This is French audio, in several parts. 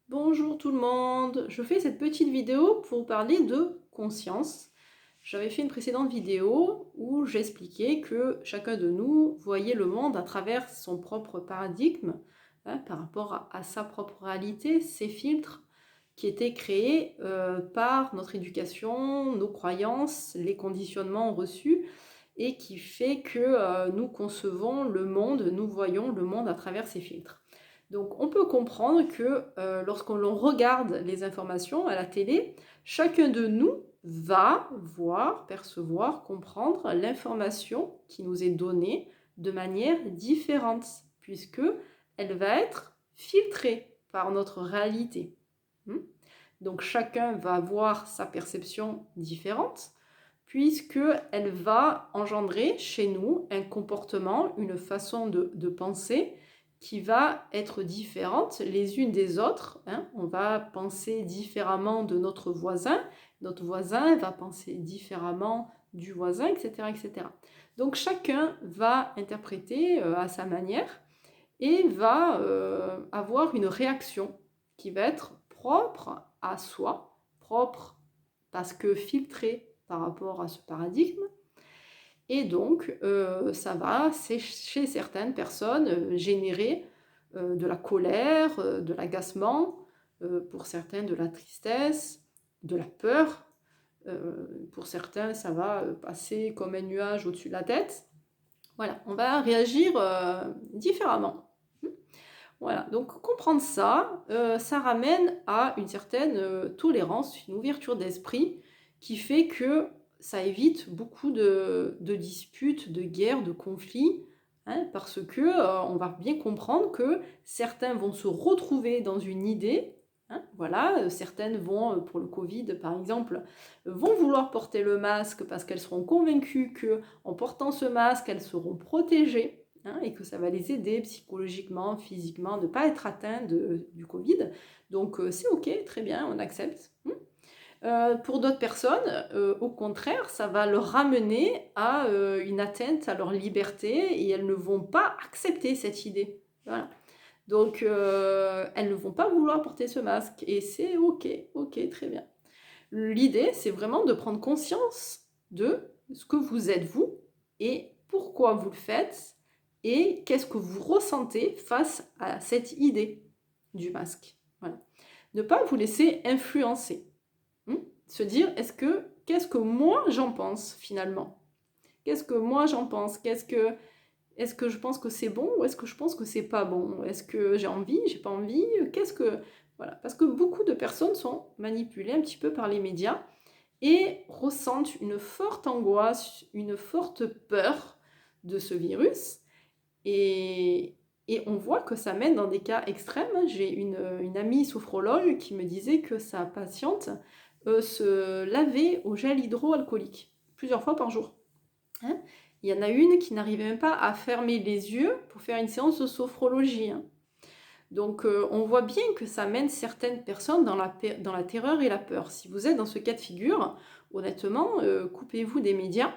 Bonjour tout le monde, je fais cette petite vidéo pour parler de conscience. J'avais fait une précédente vidéo où j'expliquais que chacun de nous voyait le monde à travers son propre paradigme, par rapport à sa propre réalité, ses filtres qui étaient créés par notre éducation, nos croyances, les conditionnements reçus et qui fait que nous concevons le monde, nous voyons le monde à travers ces filtres. Donc on peut comprendre que lorsqu'on regarde les informations à la télé, chacun de nous va voir, percevoir, comprendre l'information qui nous est donnée de manière différente, puisque elle va être filtrée par notre réalité. Donc chacun va avoir sa perception différente, puisqu'elle va engendrer chez nous un comportement, une façon de penser qui va être différente les unes des autres. On va penser différemment de notre voisin va penser différemment du voisin, etc. etc. Donc chacun va interpréter à sa manière et va avoir une réaction qui va être propre à soi, propre parce que filtrée par rapport à ce paradigme. Et donc, ça va, chez certaines personnes, générer de la colère, de l'agacement, pour certains de la tristesse, de la peur. Pour certains, ça va passer comme un nuage au-dessus de la tête. Voilà, on va réagir différemment. Voilà, donc comprendre ça, ça ramène à une certaine tolérance, une ouverture d'esprit qui fait que ça évite beaucoup de disputes, de guerres, de conflits, parce que on va bien comprendre que certains vont se retrouver dans une idée. Voilà, certaines vont, pour le Covid par exemple, vont vouloir porter le masque parce qu'elles seront convaincues qu'en portant ce masque, elles seront protégées. Et que ça va les aider psychologiquement, physiquement, à ne pas être atteints du Covid. Donc c'est ok, très bien, on accepte. Pour d'autres personnes, au contraire, ça va leur ramener à une atteinte à leur liberté et elles ne vont pas accepter cette idée. Voilà. Donc elles ne vont pas vouloir porter ce masque et c'est ok, très bien. L'idée, c'est vraiment de prendre conscience de ce que vous êtes vous et pourquoi vous le faites et qu'est-ce que vous ressentez face à cette idée du masque. Voilà. Ne pas vous laisser influencer. Se dire, qu'est-ce que moi j'en pense finalement? Qu'est-ce que moi j'en pense? Est-ce que je pense que c'est bon ou est-ce que je pense que c'est pas bon? Est-ce que j'ai envie, j'ai pas envie? Voilà, parce que beaucoup de personnes sont manipulées un petit peu par les médias et ressentent une forte angoisse, une forte peur de ce virus. Et on voit que ça mène dans des cas extrêmes. J'ai une amie sophrologue qui me disait que sa patiente se lavait au gel hydroalcoolique plusieurs fois par jour. Il y en a une qui n'arrivait même pas à fermer les yeux pour faire une séance de sophrologie. Donc on voit bien que ça mène certaines personnes dans la terreur et la peur. Si vous êtes dans ce cas de figure, honnêtement, coupez-vous des médias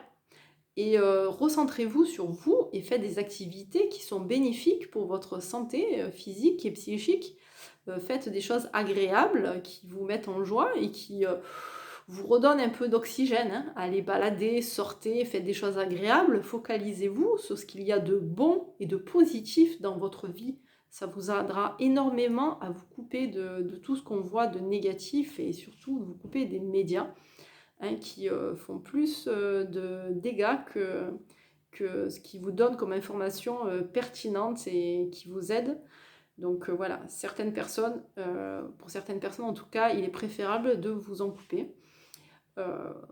et recentrez-vous sur vous et faites des activités qui sont bénéfiques pour votre santé physique et psychique. Faites des choses agréables qui vous mettent en joie et qui vous redonnent un peu d'oxygène. Allez balader, sortez, faites des choses agréables, focalisez-vous sur ce qu'il y a de bon et de positif dans votre vie. Ça vous aidera énormément à vous couper de tout ce qu'on voit de négatif et surtout de vous couper des médias qui font plus de dégâts que ce qui vous donne comme information pertinente et qui vous aide. Donc voilà, pour certaines personnes en tout cas, il est préférable de vous en couper.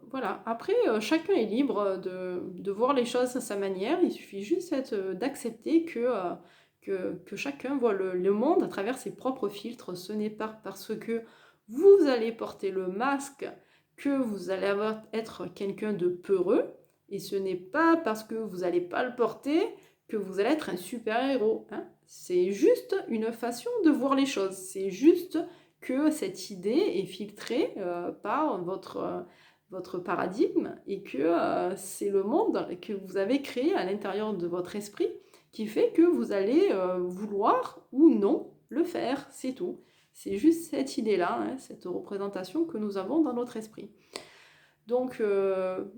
Voilà, après, chacun est libre de voir les choses à sa manière, il suffit juste d'accepter que chacun voit le monde à travers ses propres filtres. Ce n'est pas parce que vous allez porter le masque que vous allez être quelqu'un de peureux, et ce n'est pas parce que vous n'allez pas le porter que vous allez être un super-héros. C'est juste une façon de voir les choses, c'est juste que cette idée est filtrée par votre paradigme et que c'est le monde que vous avez créé à l'intérieur de votre esprit qui fait que vous allez vouloir ou non le faire, c'est tout. C'est juste cette idée-là, hein, cette représentation que nous avons dans notre esprit. Donc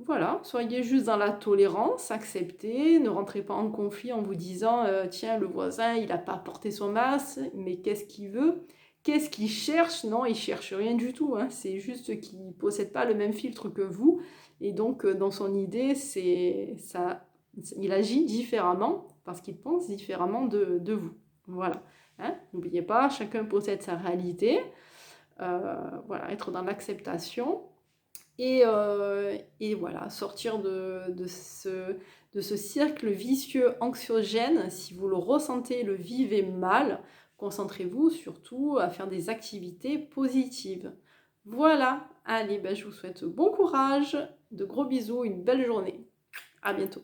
voilà, soyez juste dans la tolérance, acceptez, ne rentrez pas en conflit en vous disant tiens, le voisin, il n'a pas porté son masque, mais qu'est-ce qu'il veut? Qu'est-ce qu'il cherche? Non, il cherche rien du tout, hein. C'est juste qu'il ne possède pas le même filtre que vous, et donc dans son idée, il agit différemment parce qu'il pense différemment de vous. Voilà. Hein, n'oubliez pas, chacun possède sa réalité. Voilà, être dans l'acceptation. Et voilà, sortir de ce cercle vicieux anxiogène. Si vous le ressentez, le vivez mal, concentrez-vous surtout à faire des activités positives. Voilà, allez, ben, je vous souhaite bon courage, de gros bisous, une belle journée. À bientôt.